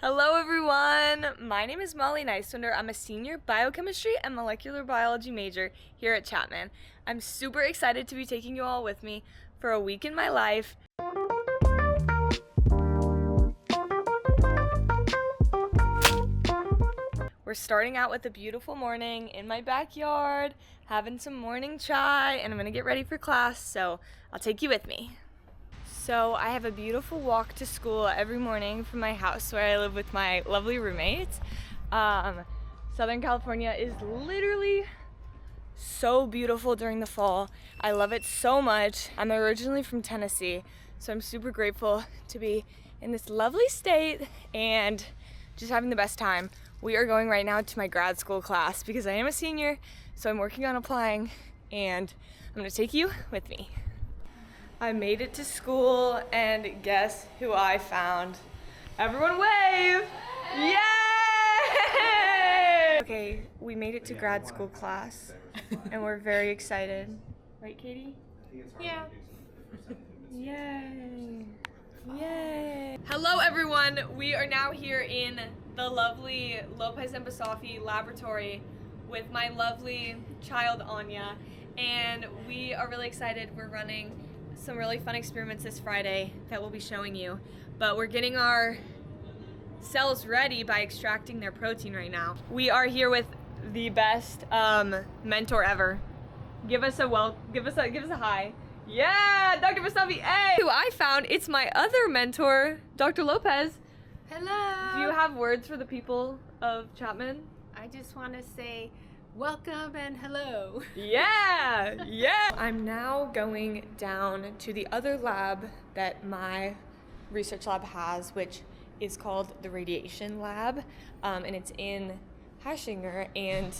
Hello everyone, my name is Molly Niswender. I'm a senior biochemistry and molecular biology major here at Chapman. I'm super excited to be taking you all with me for a week in my life. We're starting out with a beautiful morning in my backyard, having some morning chai, and I'm gonna get ready for class, so I'll take you with me. So I have a beautiful walk to school every morning from my house where I live with my lovely roommates. Southern California is literally so beautiful during the fall. I love it so much. I'm originally from Tennessee, so I'm super grateful to be in this lovely state and just having the best time. We are going right now to my grad school class because I am a senior, so I'm working on applying, and I'm gonna take you with me. I made it to school, and guess who I found? Everyone wave! Yay! Okay, we made it to grad school class, and we're very excited. Right, Katie? Yeah. Yay! Yay! Hello, everyone. We are now here in the lovely Lopez-Bisoffi laboratory with my lovely child, Anya, and we are really excited. We're running some really fun experiments this Friday that we'll be showing you, but we're getting our cells ready by extracting their protein right now. We are here with the best mentor ever. Give us a hi. Yeah, Dr. Bisoffi, hey! Who I found, it's my other mentor, Dr. Lopez. Hello! Do you have words for the people of Chapman? I just want to say welcome and hello. Yeah, yeah! I'm now going down to the other lab that my research lab has, which is called the radiation lab, and it's in Hashinger, and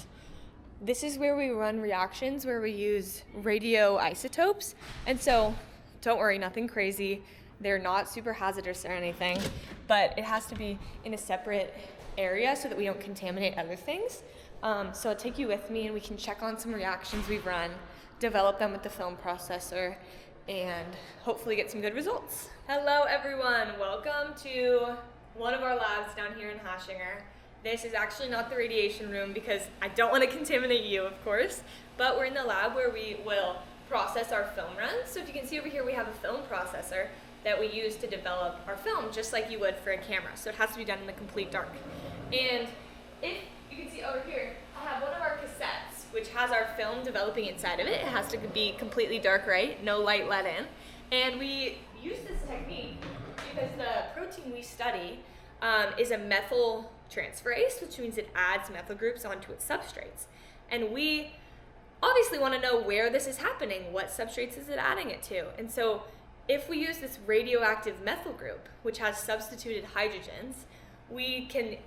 this is where we run reactions where we use radioisotopes. And so, don't worry, nothing crazy. They're not super hazardous or anything, but it has to be in a separate area so that we don't contaminate other things. So I'll take you with me and we can check on some reactions we've run, develop them with the film processor, and hopefully get some good results. Hello everyone, welcome to one of our labs down here in Hashinger. This is actually not the radiation room because I don't want to contaminate you, of course, but we're in the lab where we will process our film runs. So if you can see over here, we have a film processor that we use to develop our film, just like you would for a camera. So it has to be done in the complete dark. And if you can see over here, I have one of our cassettes, which has our film developing inside of it. It has to be completely dark, right? No light let in. And we use this technique because the protein we study is a methyl transferase, which means it adds methyl groups onto its substrates. And we obviously want to know where this is happening. What substrates is it adding it to? And so if we use this radioactive methyl group, which has substituted hydrogens, we can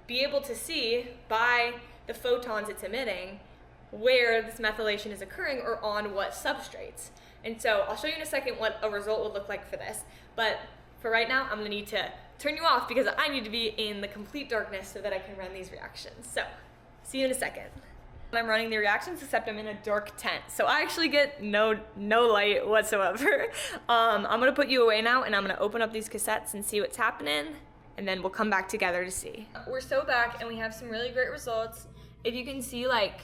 be able to see by the photons it's emitting where this methylation is occurring or on what substrates. And so I'll show you in a second what a result would look like for this. But for right now, I'm gonna need to turn you off because I need to be in the complete darkness so that I can run these reactions. So, see you in a second. I'm running the reactions, except I'm in a dark tent. So I actually get no light whatsoever. I'm gonna put you away now and I'm gonna open up these cassettes and see what's happening, and then we'll come back together to see. We're so back and we have some really great results. If you can see, like,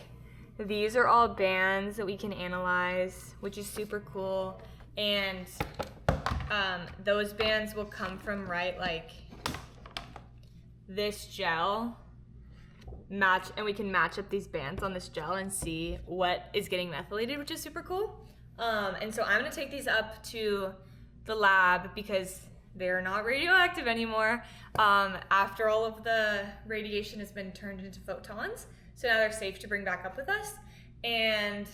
these are all bands that we can analyze, which is super cool. And those bands will come from, right, like this gel. And we can match up these bands on this gel and see what is getting methylated, which is super cool. And so I'm gonna take these up to the lab because they're not radioactive anymore after all of the radiation has been turned into photons. So now they're safe to bring back up with us. And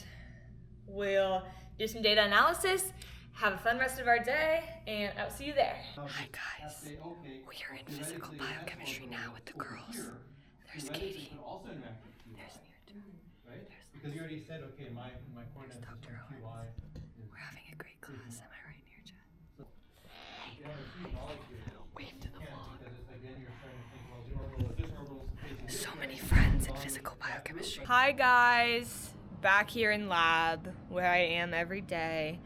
we'll do some data analysis, have a fun rest of our day, and I'll see you there. Hi guys, we are in physical biochemistry now with the girls. There's Katie. There's Newton. Right? Because you already said, okay, my coordinates is Dr. QI. We're having a great class, am I right, Nirja? Hey guys, Wave to the vlog. again, you're trying to think, well, the orbital is this orbital is facing this So way. many friends in physical biochemistry. Hi guys, back here in lab where I am every day,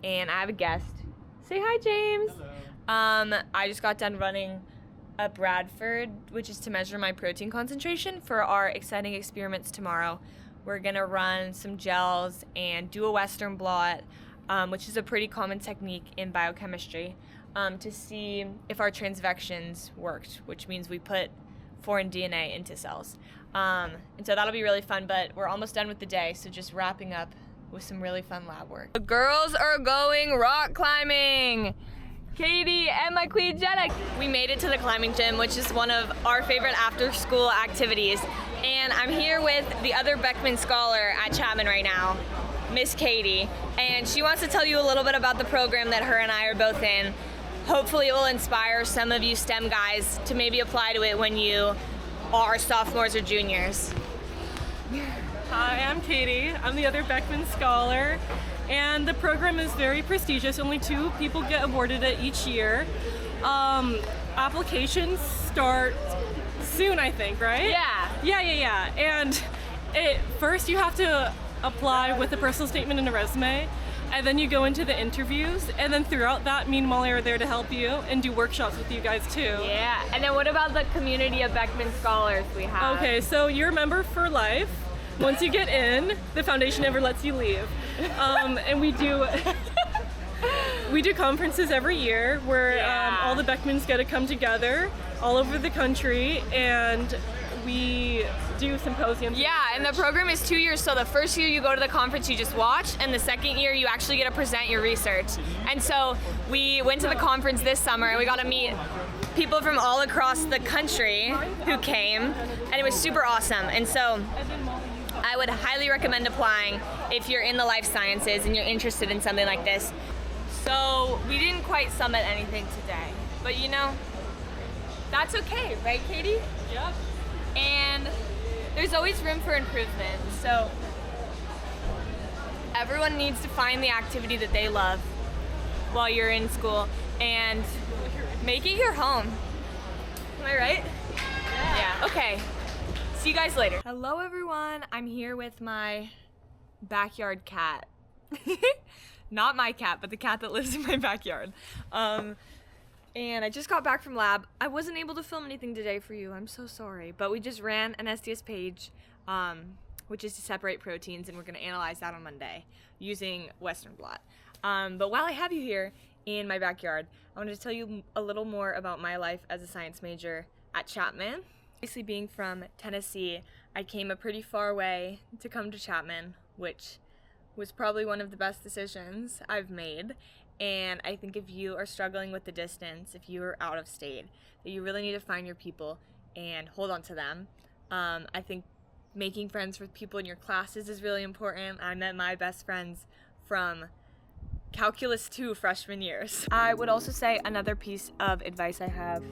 and I have a guest. Say hi, James. Hello. I just got done running at Bradford, which is to measure my protein concentration for our exciting experiments tomorrow. We're gonna run some gels and do a Western blot, which is a pretty common technique in biochemistry, to see if our transvections worked, which means we put foreign DNA into cells. And so that'll be really fun, but we're almost done with the day, so just wrapping up with some really fun lab work. The girls are going rock climbing! Katie and my queen Jenna. We made it to the climbing gym, which is one of our favorite after-school activities. And I'm here with the other Beckman Scholar at Chapman right now, Miss Katie. And she wants to tell you a little bit about the program that her and I are both in. Hopefully it will inspire some of you STEM guys to maybe apply to it when you are sophomores or juniors. Hi, I'm Katie. I'm the other Beckman Scholar, and the program is very prestigious. Only 2 people get awarded it each year. Applications start soon, I think, right? Yeah. And first you have to apply with a personal statement and a resume, and then you go into the interviews, and then throughout that, me and Molly are there to help you and do workshops with you guys too. Yeah, and then what about the community of Beckman Scholars we have? Okay, so you're a member for life. Once you get in, the foundation never lets you leave. And we do conferences every year where all the Beckmans get to come together all over the country, and we do symposiums. Yeah, and the program is 2 years, so the first year you go to the conference, you just watch, and the second year you actually get to present your research. And so we went to the conference this summer, and we got to meet people from all across the country who came, and it was super awesome. And so I would highly recommend applying if you're in the life sciences and you're interested in something like this. So we didn't quite summit anything today, but you know, that's okay, right, Katie? Yep. And there's always room for improvement. So everyone needs to find the activity that they love while you're in school and make it your home. Am I right? Yeah. Okay. See you guys later. Hello everyone. I'm here with my backyard cat. Not my cat, but the cat that lives in my backyard. And I just got back from lab. I wasn't able to film anything today for you. I'm so sorry. But we just ran an SDS page, which is to separate proteins, and we're going to analyze that on Monday using Western blot. But while I have you here in my backyard, I wanted to tell you a little more about my life as a science major at Chapman. Obviously, being from Tennessee, I came a pretty far way to come to Chapman, which was probably one of the best decisions I've made. And I think if you are struggling with the distance, if you are out of state, that you really need to find your people and hold on to them. I think making friends with people in your classes is really important. I met my best friends from Calculus 2 freshman years. I would also say another piece of advice I have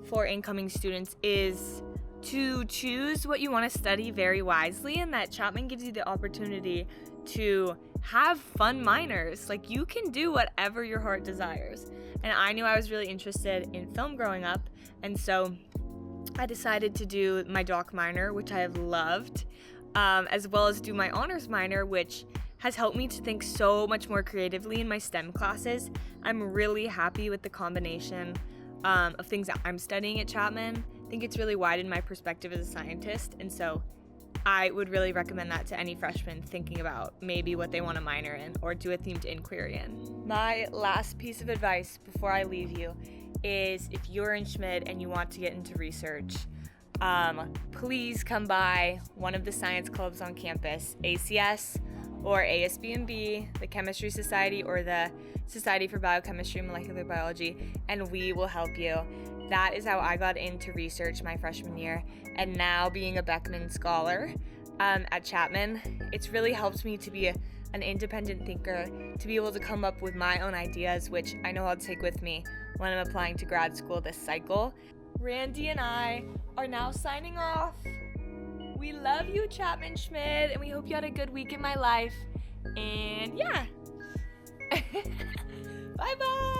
for incoming students is to choose what you want to study very wisely, and that Chapman gives you the opportunity to have fun minors. Like, you can do whatever your heart desires. And I knew I was really interested in film growing up, and so I decided to do my doc minor, which I have loved, as well as do my honors minor, which has helped me to think so much more creatively in my STEM classes. I'm really happy with the combination of things that I'm studying at Chapman. I think it's really widened my perspective as a scientist, and so I would really recommend that to any freshman thinking about maybe what they want to minor in or do a themed inquiry in. My last piece of advice before I leave you is, if you're in Schmid and you want to get into research, please come by one of the science clubs on campus, ACS or ASB&B, the Chemistry Society, or the Society for Biochemistry Molecular Biology, and we will help you. That is how I got into research my freshman year, and now being a Beckman Scholar at Chapman, it's really helped me to be an independent thinker, to be able to come up with my own ideas, which I know I'll take with me when I'm applying to grad school this cycle. Randy and I are now signing off. We love you, Chapman Schmid, and we hope you had a good week in my life. And yeah. Bye-bye.